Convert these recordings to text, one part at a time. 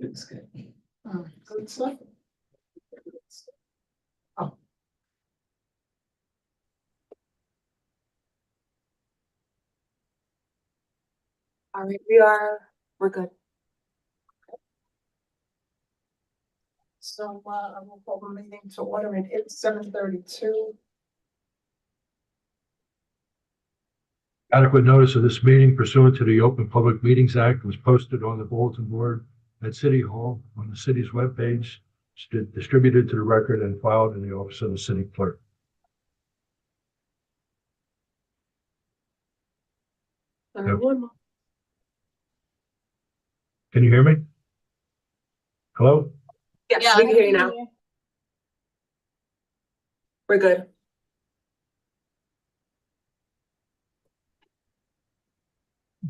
It's good. Good stuff. Oh. All right, we're good. So, I will call the meeting to order. It's 7:32. Adequate notice of this meeting pursuant to the Open Public Meetings Act was posted on the bulletin board at City Hall on the city's webpage, distributed to the record and filed in the office of the city clerk. Yep. One more. Can you hear me? Hello? Yes, Yeah, we can hear you now. We're good.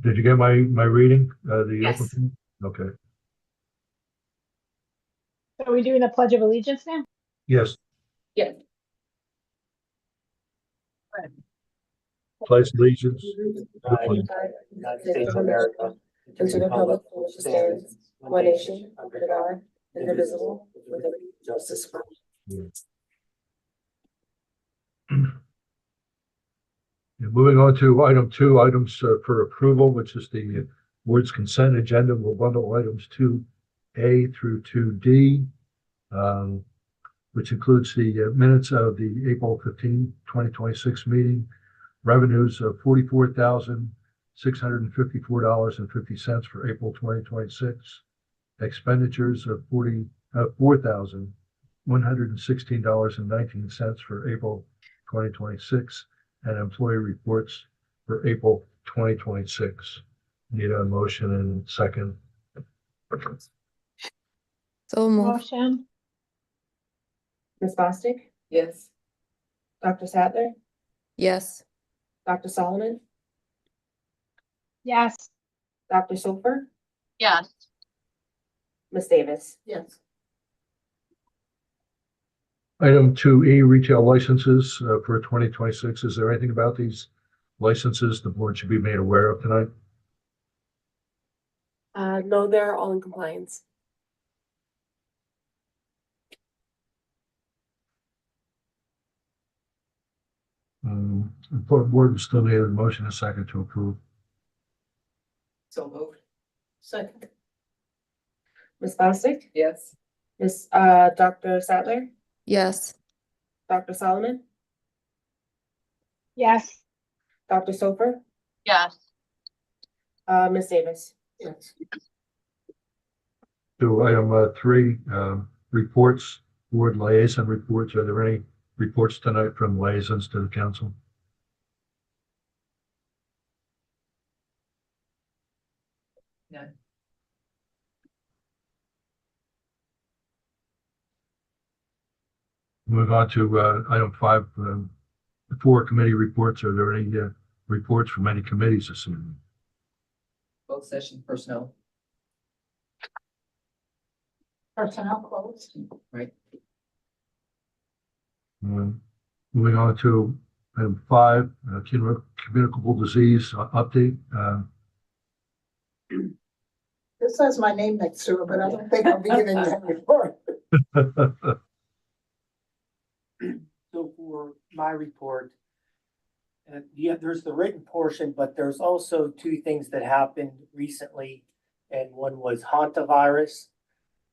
Did you get my reading? Yes. Open? Okay. So are we doing the Pledge of Allegiance now? Yes. Yeah. Pledge allegiance. United States of America, and to the republic for which it stands, one nation, under God, indivisible, with liberty and justice for all. Moving on to item 2, items for approval, which is the board's consent agenda. We'll bundle items 2A through 2D, which includes the minutes of the April 15, 2026 meeting, revenues of $44,654.50 for April 2026, expenditures of $4,116.19 for April 2026, and employee reports for April 2026. Need a motion and second. So moved. Motion. Ms. Bostic? Yes. Dr. Sadler? Yes. Dr. Solomon? Yes. Dr. Sofer? Yes. Ms. Davis? Yes. Item 2E, retail licenses for 2026. Is there anything about these licenses the board should be made aware of tonight? No, they're all in compliance. The board will still need a motion and a second to approve. So moved. Second. Ms. Bostic? Yes. Dr. Sadler? Yes. Dr. Solomon? Yes. Dr. Sofer? Yes. Ms. Davis? Yes. To item 3, reports, board liaison reports. Are there any reports tonight from liaisons to the council? None. Move on to item 5, the 4 committee reports. Are there any reports from any committees this evening? Both session personnel, Personnel closed. right? Moving on to item 5, communicable disease update. This says my name next to it, but I don't think I'll be giving that report. So for my report, yeah, there's the written portion, but there's also 2 things that happened recently. And one was hantavirus.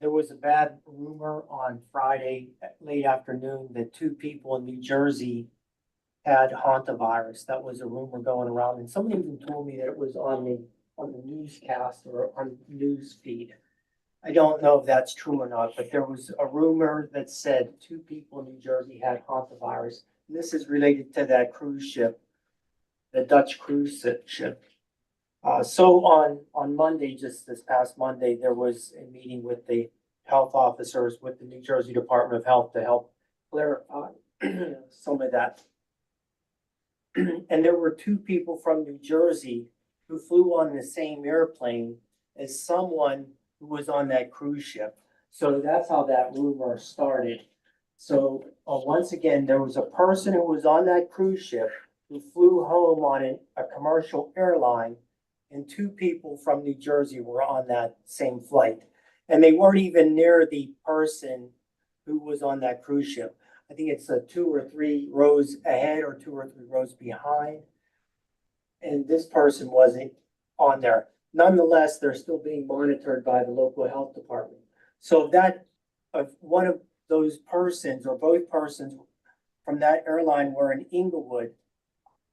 There was a bad rumor on Friday late afternoon that 2 people in New Jersey had hantavirus. That was a rumor going around, and somebody even told me that it was on the newscast or on news feed. I don't know if that's true or not, but there was a rumor that said 2 people in New Jersey had hantavirus. And this is related to that cruise ship, the Dutch cruise ship. So on Monday, just this past Monday, there was a meeting with the health officers with the New Jersey Department of Health to help clarify some of that. And there were 2 people from New Jersey who flew on the same airplane as someone who was on that cruise ship. So that's how that rumor started. So once again, there was a person who was on that cruise ship who flew home on a commercial airline, and 2 people from New Jersey were on that same flight. And they weren't even near the person who was on that cruise ship. I think it's 2 or 3 rows ahead or 2 or 3 rows behind. And this person wasn't on there. Nonetheless, they're still being monitored by the local health department. So that, if one of those persons or both persons from that airline were in Englewood,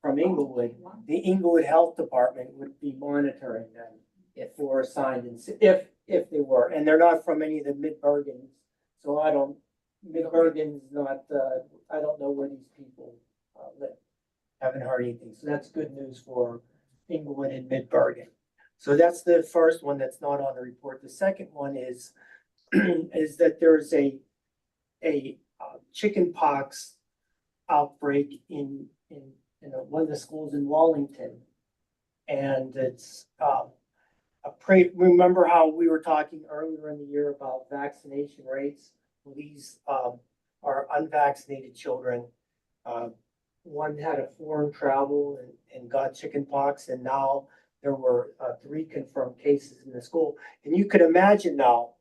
from Englewood, the Englewood Health Department would be monitoring them if for assigned, if they were, and they're not from any of the Mid-Bergens. So Mid-Bergen's not, I don't know where these people live. Haven't heard anything. So that's good news for Englewood and Mid-Bergen. So that's the first one that's not on the report. The second one is, is that there's a chicken pox outbreak in one of the schools in Wallington. And it's, remember how we were talking earlier in the year about vaccination rates? Well, these are unvaccinated children. One had a foreign travel and got chicken pox, and now there were 3 confirmed cases in the school. And you could imagine now,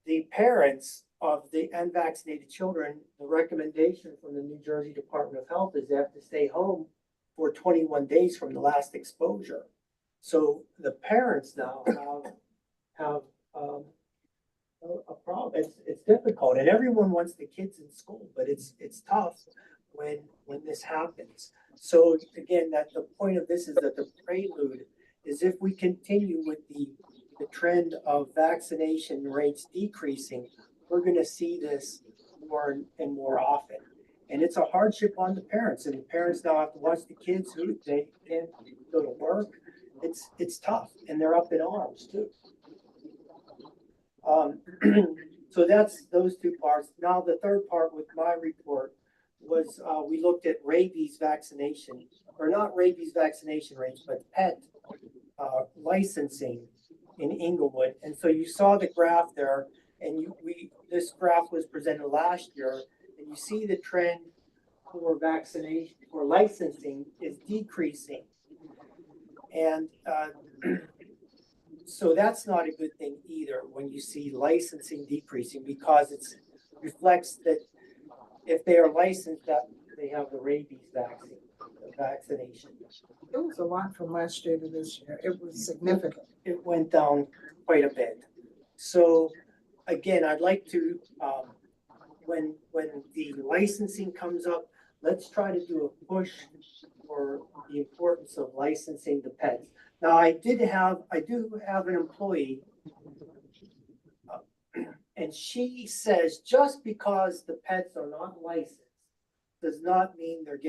the parents of the unvaccinated children, the recommendation from the New Jersey Department of Health is they have to stay home for 21 days from the last exposure. So the parents now have a problem. It's difficult, and everyone wants the kids in school, but it's tough when this happens. So again, that the point of this is that the prelude is if we continue with the trend of vaccination rates decreasing, we're going to see this more and more often. And it's a hardship on the parents, and the parents now have to watch the kids who they can't go to work. It's tough, and they're up in arms too. So that's those 2 parts. Now the third part with my report was we looked at rabies vaccination, or not rabies vaccination rates, but pet licensing in Englewood. And so you saw the graph there, and this graph was presented last year, and you see the trend for vaccination or licensing is decreasing. And so that's not a good thing either when you see licensing decreasing, because it reflects that if they are licensed, that they have the rabies vaccination. It was a lot from last year to this year. It was significant. It went down quite a bit. So again, I'd like to, when the licensing comes up, let's try to do a push for the importance of licensing the pets. Now, I do have an employee, and she says just because the pets are not licensed does not mean they're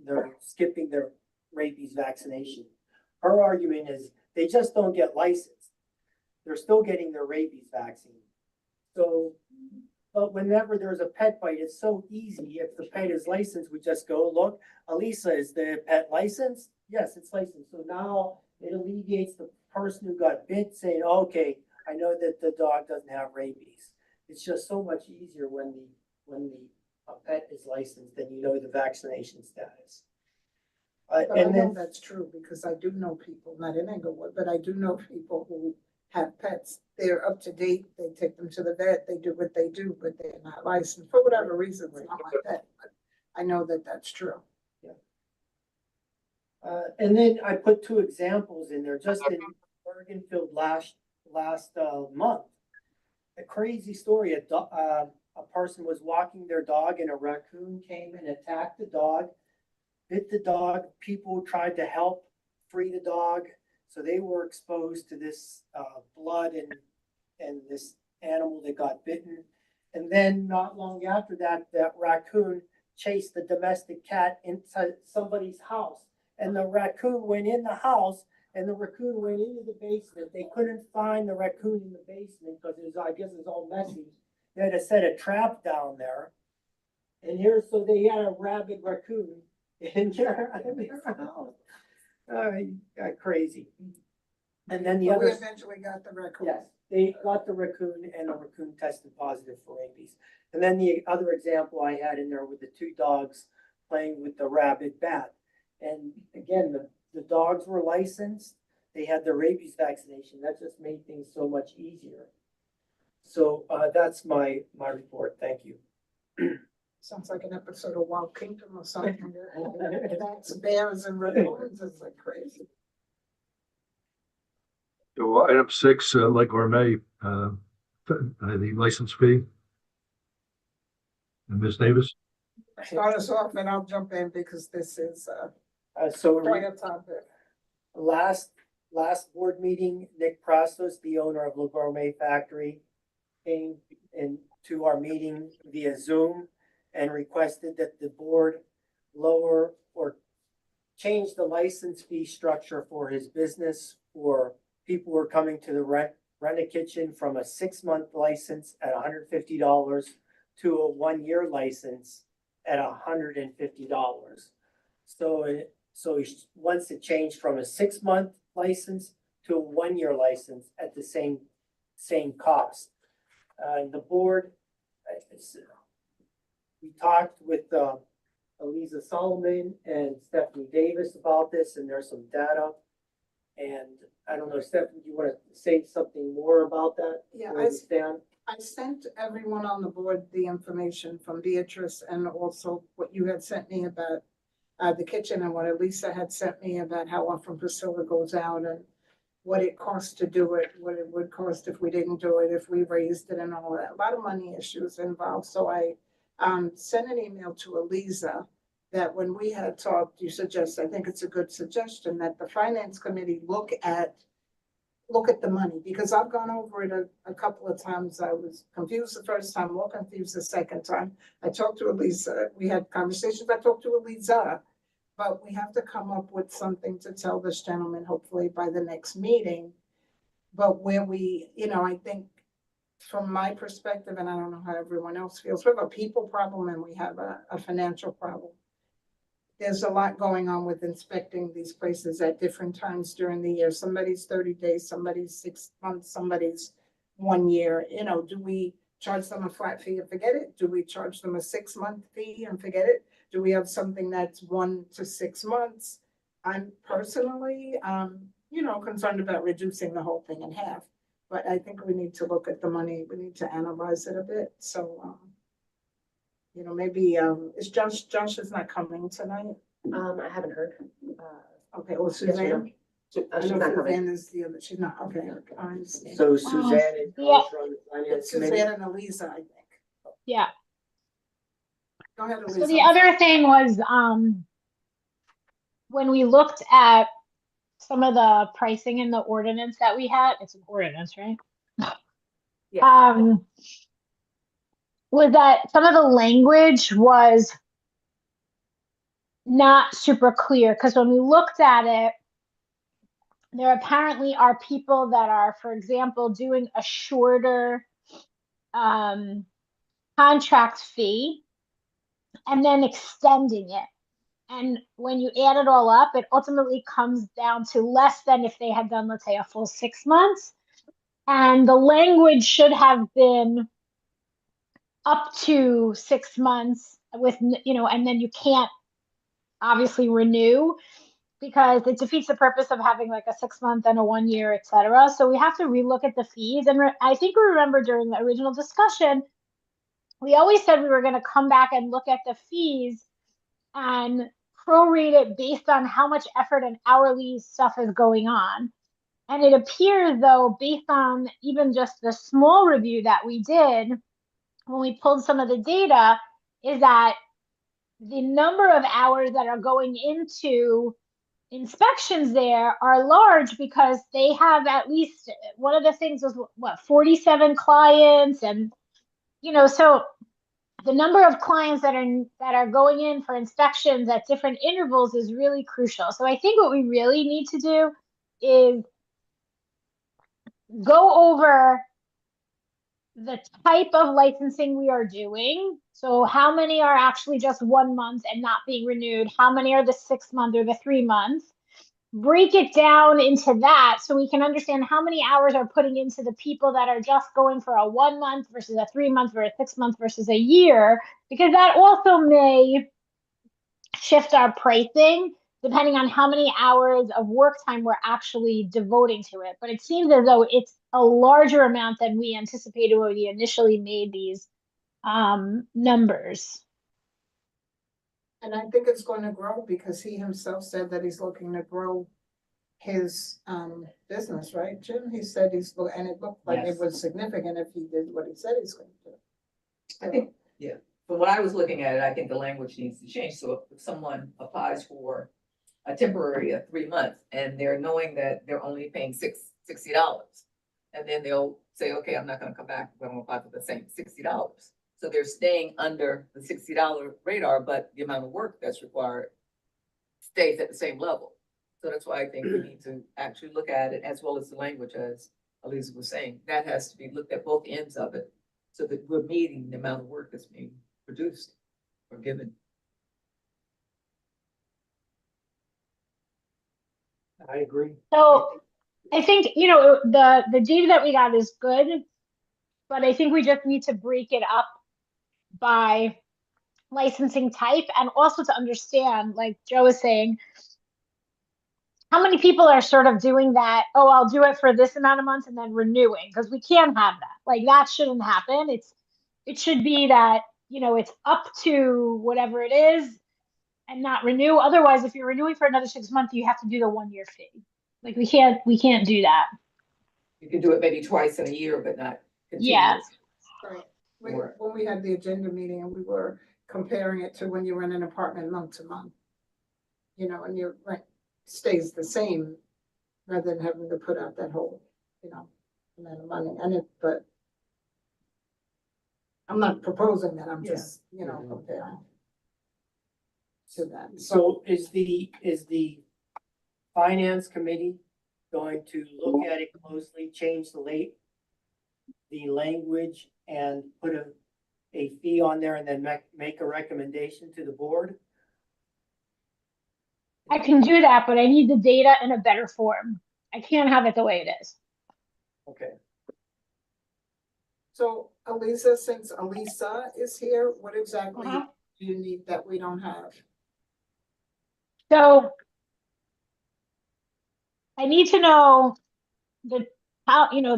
they're skipping their rabies vaccination. Her argument is they just don't get licensed. They're still getting their rabies vaccine. So, but whenever there's a pet bite, it's so easy. If the pet is licensed, we just go, look, Elisa, is the pet licensed? Yes, it's licensed. So now it alleviates the person who got bit saying, okay, I know that the dog doesn't have rabies. It's just so much easier when the pet is licensed, then you know the vaccination status. But I And know then that's true because I do know people, not in Englewood, but I do know people who have pets. They're up to date. They take them to the vet. They do what they do, but they're not licensed for whatever reason. It's not like that, but I know that that's true. and then I put 2 examples in there just in Bergenfield last month. A crazy story. A person was walking their dog and a raccoon came and attacked the dog, bit the dog. People tried to help free the dog. So they were exposed to this blood and this animal that got bitten. And then not long after that, that raccoon chased the domestic cat inside somebody's house. And the raccoon went in the house, and the raccoon went into the basement. They couldn't find the raccoon in the basement because I guess it was all messy. They had to set a trap down there. And so they had a rabid raccoon in their house. Crazy. And then the But we other, eventually got the raccoon. yes, they got the raccoon, and the raccoon tested positive for rabies. And then the other example I had in there with the 2 dogs playing with the rabid bat. And again, the dogs were licensed. they had their rabies vaccination. That just made things so much easier. So, that's my report. Thank you. Sounds like an episode of Wild Kingdom or something. That's bears and raccoons, it's like crazy. So item 6, like gourmet, the license fee. And Ms. Davis? Start us off and I'll jump in because this is So quite a topic. last board meeting, Nick Prostos, the owner of Le Gourmet Factory, came into our meeting via Zoom and requested that the board lower or change the license fee structure for his business for people who are coming to the rent a kitchen from a 6-month license at $150 to a 1-year license at $150. So he wants to change from a 6-month license to a 1-year license at the same cost. The board, we talked with Eliza Solomon and Stephanie Davis about this, and there's some data. And I don't know, Stephanie, do you want to say something more about that? Yeah, Where we stand? I sent everyone on the board the information from Beatrice and also what you had sent me about the kitchen and what Elisa had sent me about how often Priscilla goes out and what it costs to do it, what it would cost if we didn't do it, if we raised it and all that. A lot of money issues involved. So I sent an email to Elisa that when we had talked, you suggest, I think it's a good suggestion that the finance committee look at the money, because I've gone over it a couple of times. I was confused the first time, more confused the second time. I talked to Elisa, we had conversations, I talked to Elisa, but we have to come up with something to tell this gentleman, hopefully by the next meeting. But where we, I think from my perspective, and I don't know how everyone else feels, we have a people problem and we have a financial problem. There's a lot going on with inspecting these places at different times during the year. Somebody's 30 days, somebody's 6 months, somebody's 1 year. Do we charge them a flat fee and forget it? Do we charge them a 6-month fee and forget it? Do we have something that's 1 to 6 months? I'm personally, concerned about reducing the whole thing in half. But I think we need to look at the money. We need to analyze it a bit. So, maybe is Josh is not coming tonight. I haven't heard. Okay, well, Suzanne. I She's know not coming. Suzanne is the other, she's not, okay, I understand. So Suzanne is Yeah. also on the finance committee. Suzanne and Elisa, I think. Yeah. Go ahead, Elisa. So the other thing was, when we looked at some of the pricing in the ordinance that we had, it's an ordinance, right? Yeah. Was that some of the language was not super clear, because when we looked at it, there apparently are people that are, for example, doing a shorter contract fee and then extending it. And when you add it all up, it ultimately comes down to less than if they had done, let's say, a full 6 months. And the language should have been up to 6 months with, and then you can't obviously renew, because it defeats the purpose of having like a 6 month and a 1 year, etc. So we have to relook at the fees. And I think we remember during the original discussion, we always said we were going to come back and look at the fees and prorate it based on how much effort and hourly stuff is going on. And it appears, though, based on even just the small review that we did, when we pulled some of the data, is that the number of hours that are going into inspections there are large, because they have at least, one of the things was 47 clients, and so the number of clients that are going in for inspections at different intervals is really crucial. So I think what we really need to do is go over the type of licensing we are doing. So how many are actually just 1 month and not being renewed? How many are the 6 month or the 3 months? Break it down into that so we can understand how many hours are putting into the people that are just going for a 1 month versus a 3 month or a 6 month versus a year, because that also may shift our pricing depending on how many hours of work time we're actually devoting to it. But it seems as though it's a larger amount than we anticipated when we initially made these numbers. And I think it's going to grow because he himself said that he's looking to grow his business, right, Jim? He said and it looked like it Yes. was significant if he did what he said he's going to do. I think, yeah, from what I was looking at it, I think the language needs to change. So if someone applies for a temporary, 3 months, and they're knowing that they're only paying $60, and then they'll say, okay, I'm not gonna come back, I'm gonna apply for the same $60. So they're staying under the $60 radar, but the amount of work that's required stays at the same level. So that's why I think we need to actually look at it, as well as the language, as Elisa was saying, that has to be looked at both ends of it, so that we're meeting the amount of work that's being produced or given. I agree. So I think, you know, the data that we got is good, but I think we just need to break it up by licensing type, and also to understand, like Joe is saying, how many people are sort of doing that, oh, I'll do it for this amount of months and then renewing, because we can't have that. Like, that shouldn't happen. It should be that, you know, it's up to whatever it is and not renew. Otherwise, if you're renewing for another 6 months, you have to do the 1 year fee. Like, we can't do that. You can do it maybe twice in a year, but not Yeah. continuous. Right. Or- When we had the agenda meeting and we were comparing it to when you rent an apartment month to month. You know, and your rent stays the same rather than having to put out that whole, you know, amount of money. But I'm not proposing that, I'm just, you know, comparing to that. So is the finance committee going to look at it closely, change the language and put a fee on there and then make a recommendation to the board? I can do that, but I need the data in a better form. I can't have it the way it is. Okay. So Elisa, since Elisa is here, what exactly Uh-huh. do you need that we don't have? So I need to know the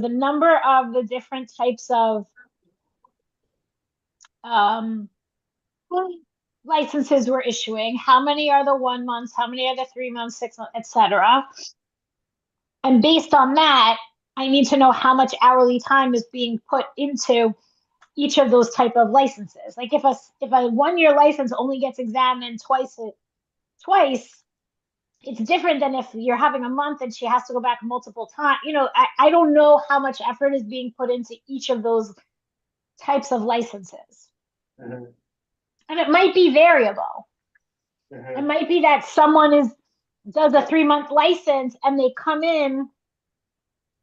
number of the different types of licenses we're issuing. How many are the 1 months? How many are the 3 months, 6 months, etc. And based on that, I need to know how much hourly time is being put into each of those type of licenses. Like if a 1 year license only gets examined twice, it's different than if you're having a month and she has to go back multiple times. You know, I don't know how much effort is being put into each of those types of licenses. Mhm. And it might be variable. Mhm. It might be that someone does a 3 month license and they come in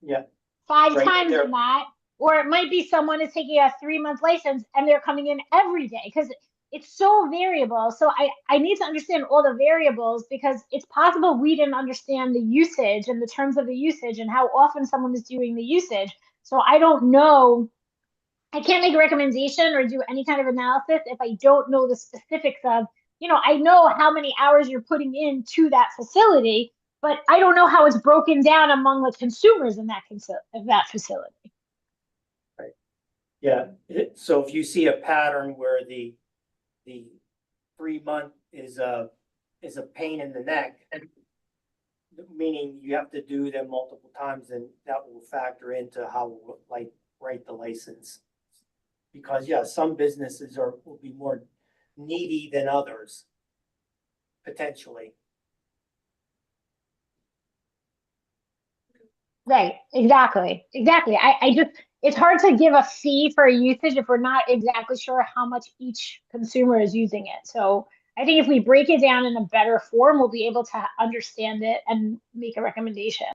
Yeah. 5 Right, times they're- in that, or it might be someone is taking a 3 month license and they're coming in every day, because it's so variable. So I need to understand all the variables, because it's possible we didn't understand the usage and the terms of the usage and how often someone is doing the usage. So I don't know. I can't make a recommendation or do any kind of analysis if I don't know the specifics of, you know, I know how many hours you're putting into that facility, but I don't know how it's broken down among the consumers in that facility. Yeah, so if you see a pattern where the 3 month is a pain in the neck, meaning you have to do them multiple times, and that will factor into how we'll write the license. Because yeah, some businesses will be more needy than others, potentially. Right, exactly. I just, it's hard to give a fee for a usage if we're not exactly sure how much each consumer is using it. So I think if we break it down in a better form, we'll be able to understand it and make a recommendation.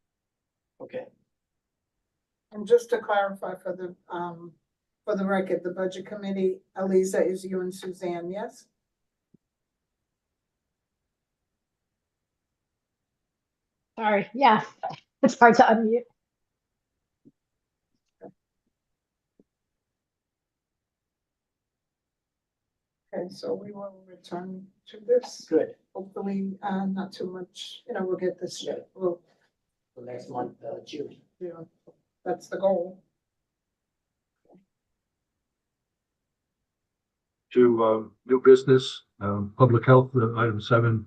Okay. And just to clarify for the record, the budget committee, Elisa, is you and Suzanne, yes? Sorry, yeah, it's hard to unmute. And so we will return to this. Good. Hopefully, not too much, we'll get this, Yeah. well, For next month, June. that's the goal. To new business, public health, item 7,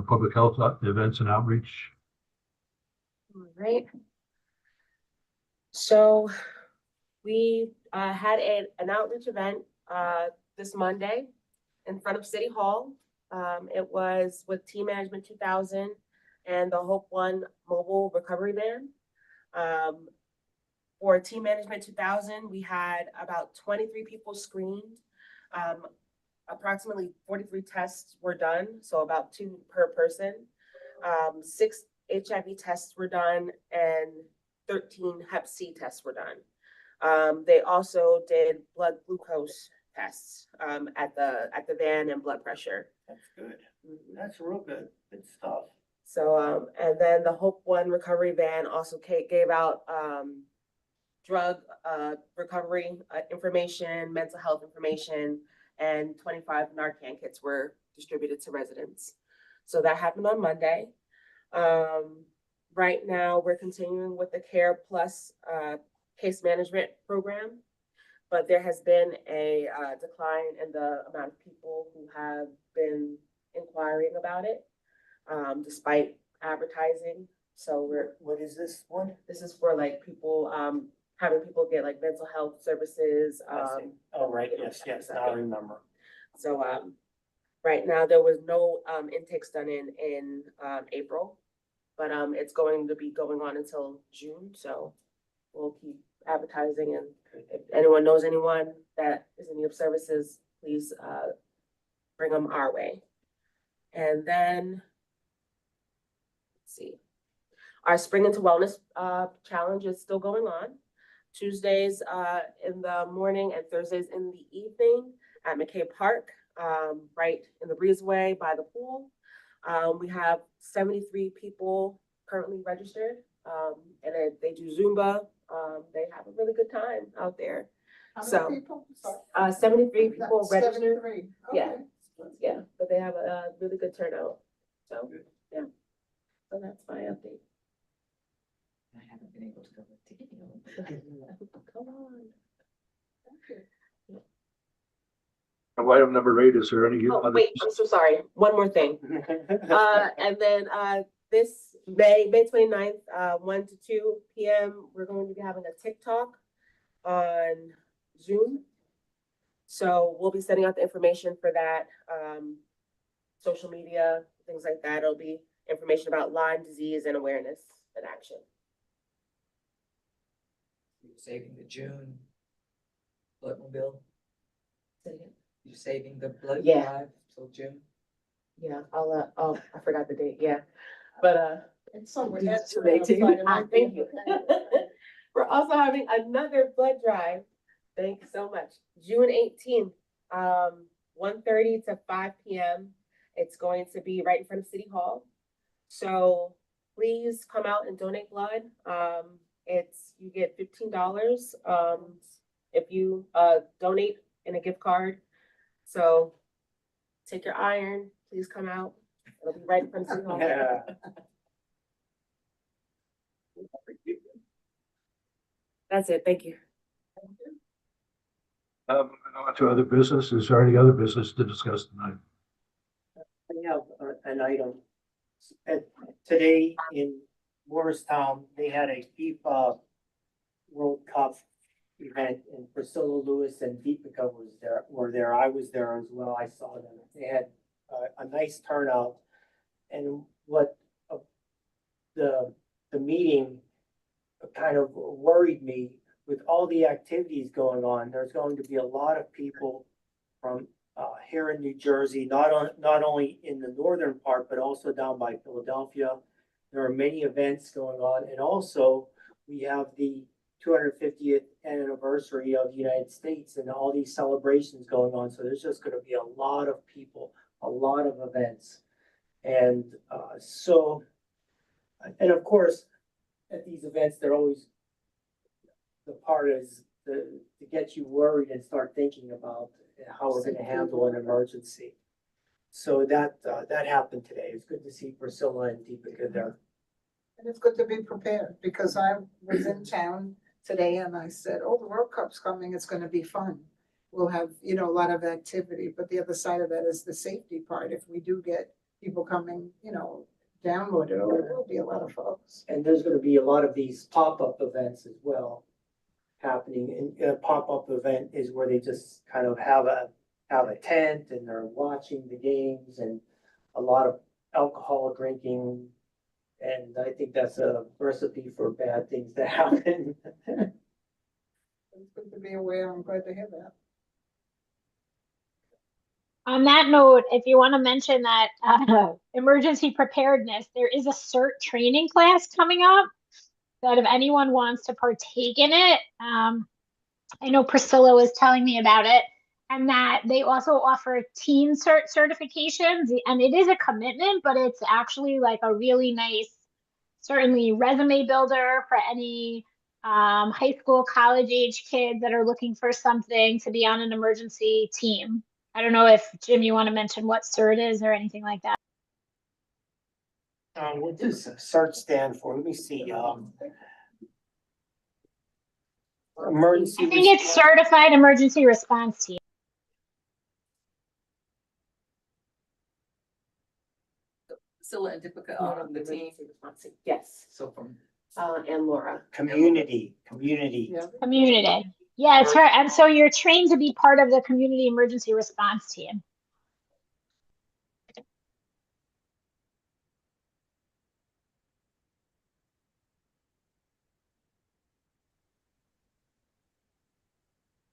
public health events and outreach. All right. So we had an outreach event this Monday in front of City Hall. It was with Team Management 2000 and the Hope One mobile recovery van. For Team Management 2000, we had about 23 people screened. Approximately 43 tests were done, so about 2 per person. 6 HIV tests were done and 13 Hep C tests were done. They also did blood glucose tests at the van and blood pressure. That's good. That's real good. Good stuff. So and then the Hope One recovery van also gave out drug recovery information, mental health information, and 25 Narcan kits were distributed to residents. So that happened on Monday. Right now, we're continuing with the Care Plus case management program, but there has been a decline in the amount of people who have been inquiring about it, despite advertising. So What is this one? this is for like people, having people get like mental health services. I see. Oh, right, yes, now I remember. So right now there was no intakes done in April, but it's going to be going on until June. So we'll keep advertising, and if anyone knows anyone that is in need of services, please bring them our way. And then let's see, our Spring into Wellness challenge is still going on. Tuesdays in the morning and Thursdays in the evening at McKay Park, right in the breezeway by the pool. We have 73 people currently registered, and they do Zumba. They have a really good time out there. How So, many people? Sorry. 73 people That's registered. 73. Yeah. Okay. Yeah, but they have a really good turnout. So, yeah. So that's my update. I haven't been able to go to any of them. Come on. Item number 8, is there any Oh, other? wait, I'm so sorry. One more thing. And then this May 29th, 1 to 2 p.m., we're going to be having a TikTok on Zoom. So we'll be sending out the information for that, social media, things like that. It'll be information about Lyme disease and awareness and action. You're saving the June bloodmobile. Say it again. You're saving the blood Yeah. drive till June. Yeah, I'll oh, I forgot the date. Yeah, but It's somewhere. Yeah, That's today too. Friday night. Thank you. We're also having another blood drive. Thank you so much. June 18th, 1:30 to 5 p.m. It's going to be right in front of City Hall. So please come out and donate blood. You get $15 if you donate in a gift card. So take your iron, please come out. It'll be right in front of City Hall. Yeah. That's it. Thank you. On to other business. Is there any other business to discuss tonight? I have an item. Today in Morristown, they had a FIFA World Cup event, and Priscilla Lewis and Deepika were there. I was there as well. I saw them. They had a nice turnout, and what the meeting kind of worried me with all the activities going on. There's going to be a lot of people from here in New Jersey, not only in the northern part, but also down by Philadelphia. There are many events going on, and also we have the 250th anniversary of the United States and all these celebrations going on. So there's just going to be a lot of people, a lot of events, and and of course, at these events, they're always, the part is to get you worried and start thinking about how we're gonna handle an emergency. So that happened today. It's good to see Priscilla and Deepika there. And it's good to be prepared, because I was in town today and I said, oh, the World Cup's coming, it's gonna be fun. We'll have, you know, a lot of activity, but the other side of that is the safety part. If we do get people coming, you know, download it, or there will be a lot of folks. And there's gonna be a lot of these pop-up events as well happening. And a pop-up event is where they just kind of have a tent and they're watching the games, and a lot of alcohol drinking. And I think that's a recipe for bad things to happen. It's good to be aware. I'm glad to hear that. On that note, if you want to mention that emergency preparedness, there is a CERT training class coming up that if anyone wants to partake in it, I know Priscilla was telling me about it, and that they also offer teen CERT certifications, and it is a commitment, but it's actually like a really nice, certainly resume builder for any high school, college age kids that are looking for something to be on an emergency team. I don't know if Jim, you want to mention what CERT is or anything like that. What does CERT stand for? Let me see. Emergency. I think it's Certified Emergency Response Team. Priscilla and Deepika are on the team, Yes, so from. and Laura. Community. Yeah. Community. Yeah, it's her. And so you're trained to be part of the community emergency response team.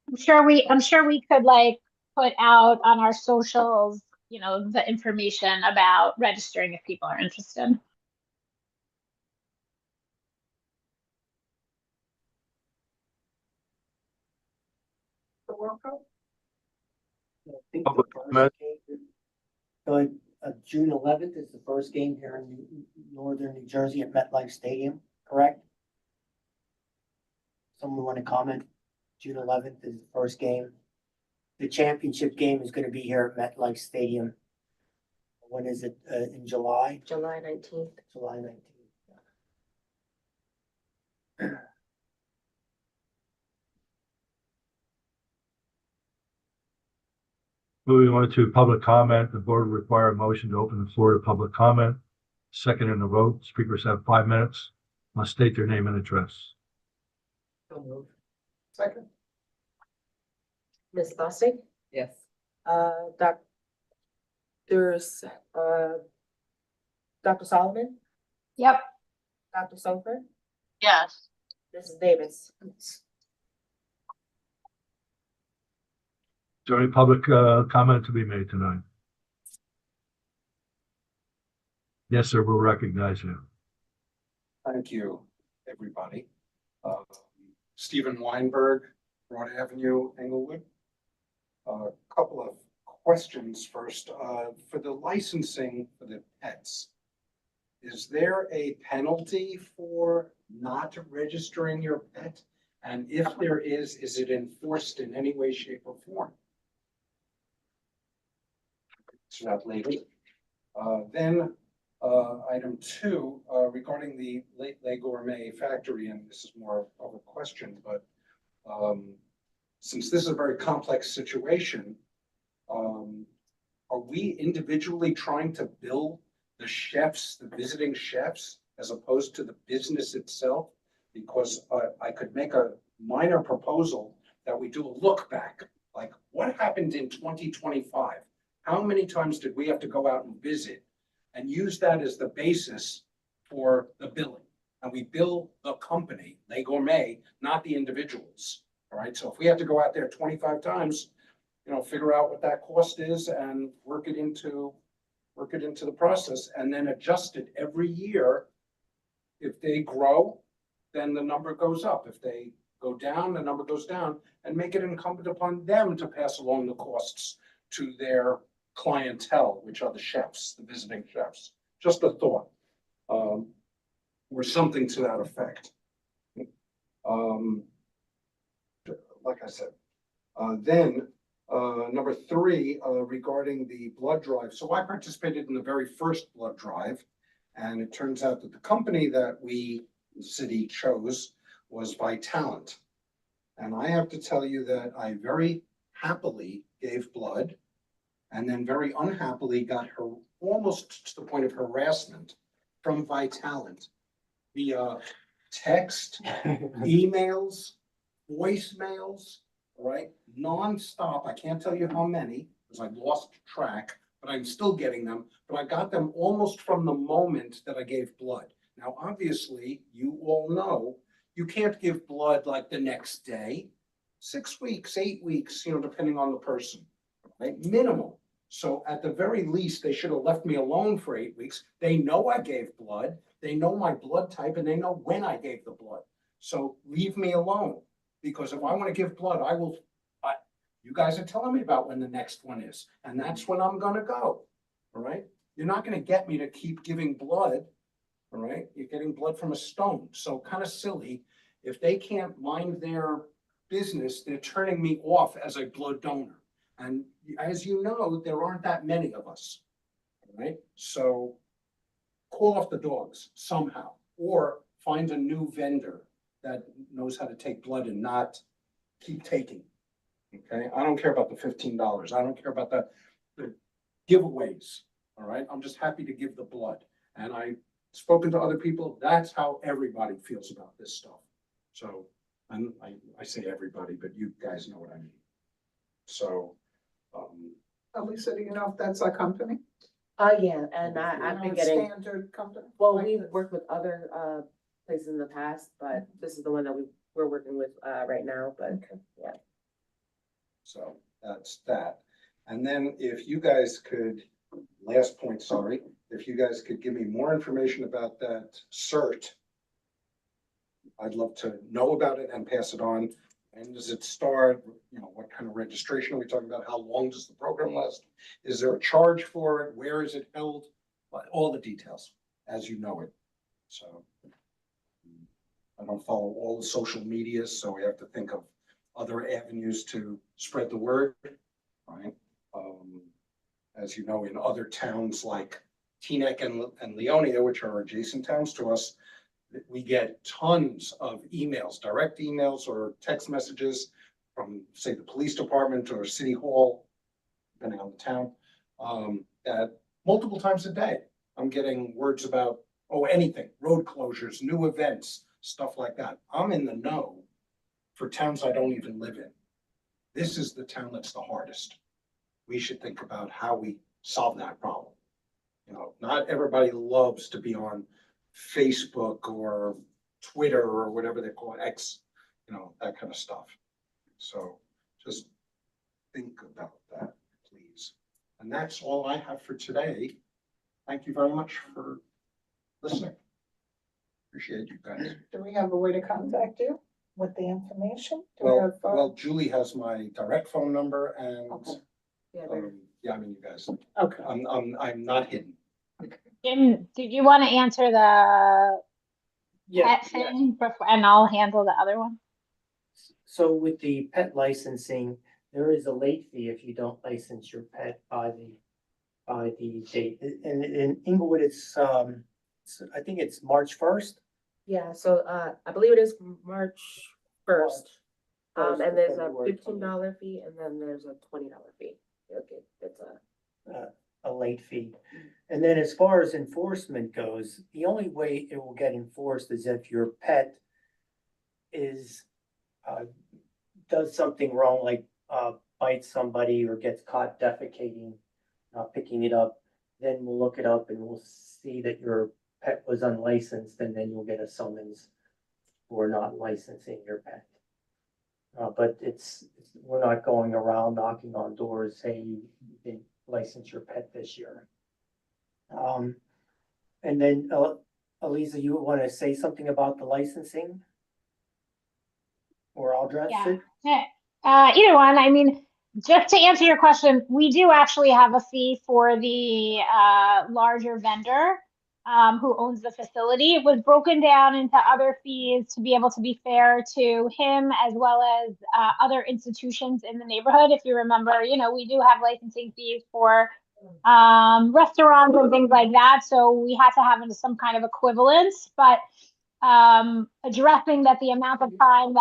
I'm sure we could like put out on our socials, you know, the information about registering if people are interested. The World Cup? I think the Public first comment. game, June 11th is the first game here in northern New Jersey at MetLife Stadium, correct? Someone want to comment? June 11th is the first game. The championship game is going to be here at MetLife Stadium. When is it? In July? July 19th. July 19th. Moving on to public comment, the board will require a motion to open the floor to public comment. Second in the vote, speakers have 5 minutes, must state their name and address. Second? Ms. Lustig? Yes. Dr. Dr. Solomon? Yep. Dr. Sofer? Yes. Mrs. Davis? Is there any public comment to be made tonight? Yes, sir, we'll recognize you. Thank you, everybody. Stephen Weinberg, Broad Avenue, Englewood. A couple of questions first. For the licensing for the pets, is there a penalty for not registering your pet? And if there is it enforced in any way, shape, or form? So that later. Then item 2, regarding the Le Gourmet factory, and this is more of a question, but since this is a very complex situation, are we individually trying to bill the chefs, the visiting chefs, as opposed to the business itself? Because I could make a minor proposal that we do a look back, like what happened in 2025? How many times did we have to go out and visit, and use that as the basis for the billing? And we bill the company, Le Gourmet, not the individuals. All right, so if we have to go out there 25 times, you know, figure out what that cost is and work it into the process, and then adjust it every year. If they grow, then the number goes up. If they go down, the number goes down, and make it incumbent upon them to pass along the costs to their clientele, which are the chefs, the visiting chefs. Just a thought, or something to that effect. Like I said, then Number three, regarding the blood drive. So I participated in the very first blood drive. And it turns out that the company that the city chose was Vitalent. And I have to tell you that I very happily gave blood and then very unhappily got her almost to the point of harassment from Vitalent via text, emails, voicemails, right? Nonstop. I can't tell you how many because I've lost track, but I'm still getting them. But I got them almost from the moment that I gave blood. Now, obviously, you all know you can't give blood like the next day. 6 weeks, 8 weeks, depending on the person, right? Minimum. So at the very least, they should have left me alone for 8 weeks. They know I gave blood. They know my blood type and they know when I gave the blood. So leave me alone. Because if I want to give blood, you guys are telling me about when the next one is. And that's when I'm going to go. All right. You're not going to get me to keep giving blood. All right. You're getting blood from a stone. So kind of silly. If they can't mind their business, they're turning me off as a blood donor. And as you know, there aren't that many of us. All right. So call off the dogs somehow or find a new vendor that knows how to take blood and not keep taking. Okay. I don't care about the $15. I don't care about the giveaways. All right. I'm just happy to give the blood. And I've spoken to other people. That's how everybody feels about this stuff. So I say everybody, but you guys know what I mean. So, Lisa, do you know if that's our company? Yeah, and I've been A getting, standard company? well, like we've this? worked with other places in the past, but this is the one that we're working with right now, but yeah. so that's that. And then if you guys could, last point, sorry, if you guys could give me more information about that cert, I'd love to know about it and pass it on. And does it start, what kind of registration are we talking about? How long does the program last? Is there a charge for it? Where is it held? All the details as you know it. So I don't follow all the social medias, so we have to think of other avenues to spread the word, right? As you know, in other towns like Teaneck and Leonia, which are adjacent towns to us, we get tons of emails, direct emails or text messages from, say, the police department or city hall, depending on the town, that multiple times a day. I'm getting words about, anything, road closures, new events, stuff like that. I'm in the know for towns I don't even live in. This is the town that's the hardest. We should think about how we solve that problem. Not everybody loves to be on Facebook or Twitter or whatever they call it, X, that kind of stuff. So just think about that, please. And that's all I have for today. Thank you very much for listening. Appreciate you guys. Do we have a way to contact you with the information? Do we have, Well, Julie has my direct phone number and, Okay. Yeah, you guys, Okay. I'm not hidden. Jim, did you want to answer the Yeah, pet thing before, and I'll handle the other one? so with the pet licensing, there is a late fee if you don't license your pet by the date. And in Englewood, I think it's March 1st. Yeah, so I believe it is March 1st. March And there's a February $15 fee and then there's a $20 fee. Okay, it's A late fee. And then as far as enforcement goes, the only way it will get enforced is if your pet does something wrong, like bites somebody or gets caught defecating, not picking it up. Then we'll look it up and we'll see that your pet was unlicensed, and then you'll get a summons for not licensing your pet. But we're not going around knocking on doors saying you didn't license your pet this year. And then, Eliza, you want to say something about the licensing? Or I'll address it? Either one. I mean, just to answer your question, we do actually have a fee for the larger vendor. who owns the facility. It was broken down into other fees to be able to be fair to him as well as other institutions in the neighborhood. If you remember, we do have licensing fees for restaurants and things like that. So we had to have some kind of equivalence, but addressing that the amount of time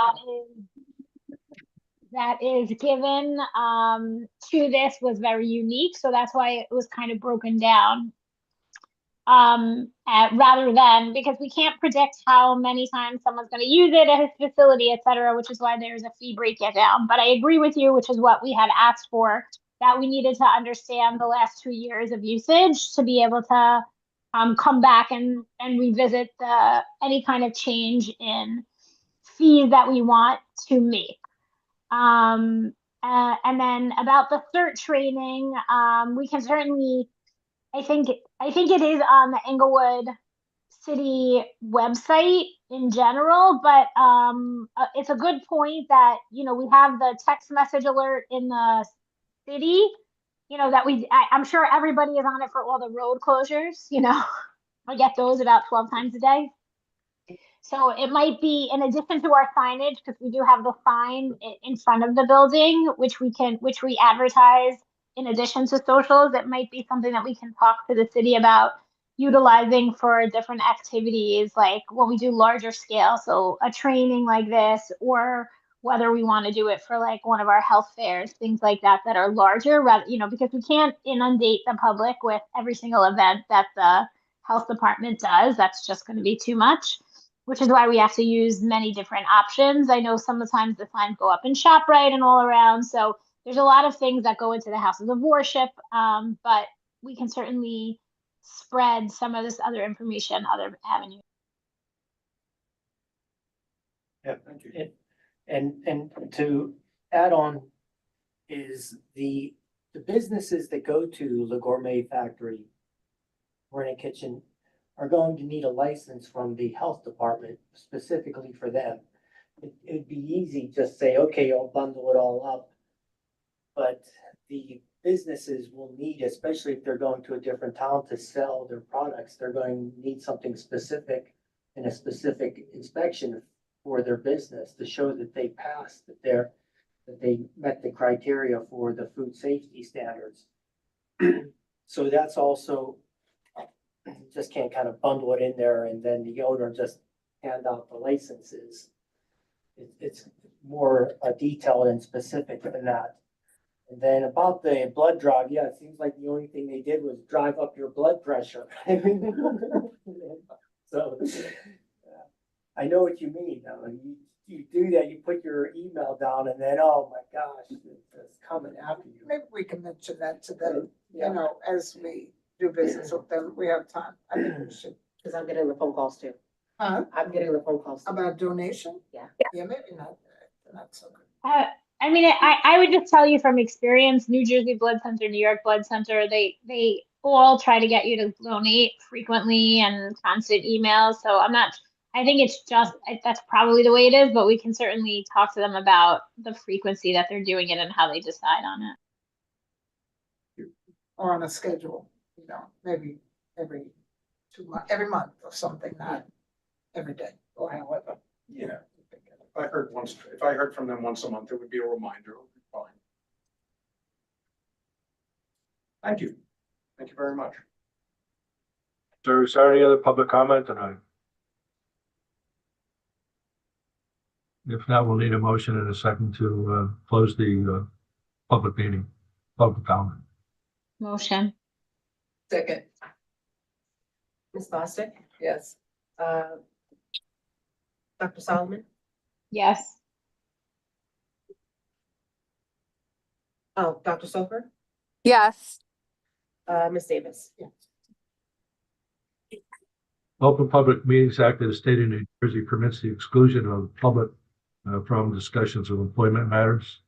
that is given to this was very unique. So that's why it was kind of broken down. Rather than, because we can't predict how many times someone's going to use it at his facility, et cetera, which is why there's a fee breakdown. But I agree with you, which is what we had asked for, that we needed to understand the last 2 years of usage to be able to come back and revisit any kind of change in fees that we want to make. And then about the CERT training, we can certainly, I think it is on the Englewood City website in general, but it's a good point that, we have the text message alert in the city, that I'm sure everybody is on it for all the road closures, I get those about 12 times a day. So it might be in addition to our signage, because we do have the sign in front of the building, which we advertise in addition to socials. It might be something that we can talk to the city about utilizing for different activities, like when we do larger scale. So a training like this, or whether we want to do it for like one of our health fairs, things like that are larger, rather, because we can't inundate the public with every single event that the health department does. That's just going to be too much, which is why we have to use many different options. I know sometimes the signs go up in ShopRite and all around. So there's a lot of things that go into the houses of worship, but we can certainly spread some of this other information, other avenues. Yeah, thank you. And to add on is the businesses that go to Le Gourmet Factory or in a kitchen are going to need a license from the health department specifically for them. It'd be easy just say, okay, I'll bundle it all up. But the businesses will need, especially if they're going to a different town to sell their products, they're going to need something specific and a specific inspection for their business to show that they passed, that they met the criteria for the food safety standards. So that's also, just can't kind of bundle it in there and then the owner just hand out the licenses. It's more detailed and specific than that. And then about the blood drive, yeah, it seems like the only thing they did was drive up your blood pressure. So I know what you mean. You do that, you put your email down and then, oh my gosh, it's coming after you. Maybe we can mention that to them, Yeah. as we do business with them, we have time. I think we should. Because I'm getting the phone calls too. Huh? I'm getting the phone calls too. About donation? Yeah. Yeah, maybe not so good. I mean, I would just tell you from experience, New Jersey Blood Center, New York Blood Center, they all try to get you to donate frequently and constant emails. So I think it's just, that's probably the way it is, but we can certainly talk to them about the frequency that they're doing it and how they decide on it. Or on a schedule, maybe every 2 months, every month or something, not every day or however. Yeah. If I heard from them once a month, it would be a reminder. It would be fine. Thank you. Thank you very much. So is there any other public comment tonight? If not, we'll need a motion in a second to close the public meeting, public comment. Motion. Second, Ms. Bostic, yes. Dr. Solomon, Yes. oh, Dr. Sofer, Yes. Ms. Davis. Open Public Meetings Act of the State of New Jersey permits the exclusion of the public from discussions of employment matters.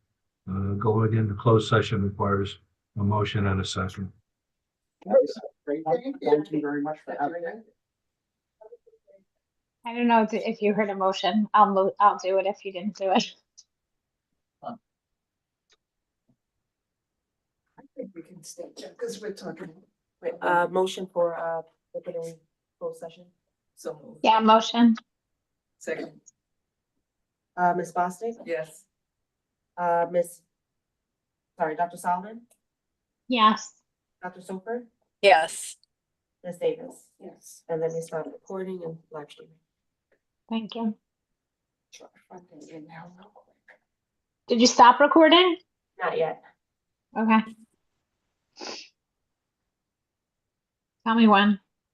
Going into closed session requires a motion and a second. Great. Thank you very much for having me. I don't know if you heard a motion. I'll do it if you didn't do it. I think we can stay because we're talking. Wait, motion for, opening closed session? So moved. Yeah, motion. Second, Ms. Bostic? yes. Dr. Solomon, Yes. Dr. Soper, Yes. Ms. Davis. Yes. And then we stop recording and live streaming. Thank you. Try to find it in now real quick. Did you stop recording? Not yet. Okay. Tell me when.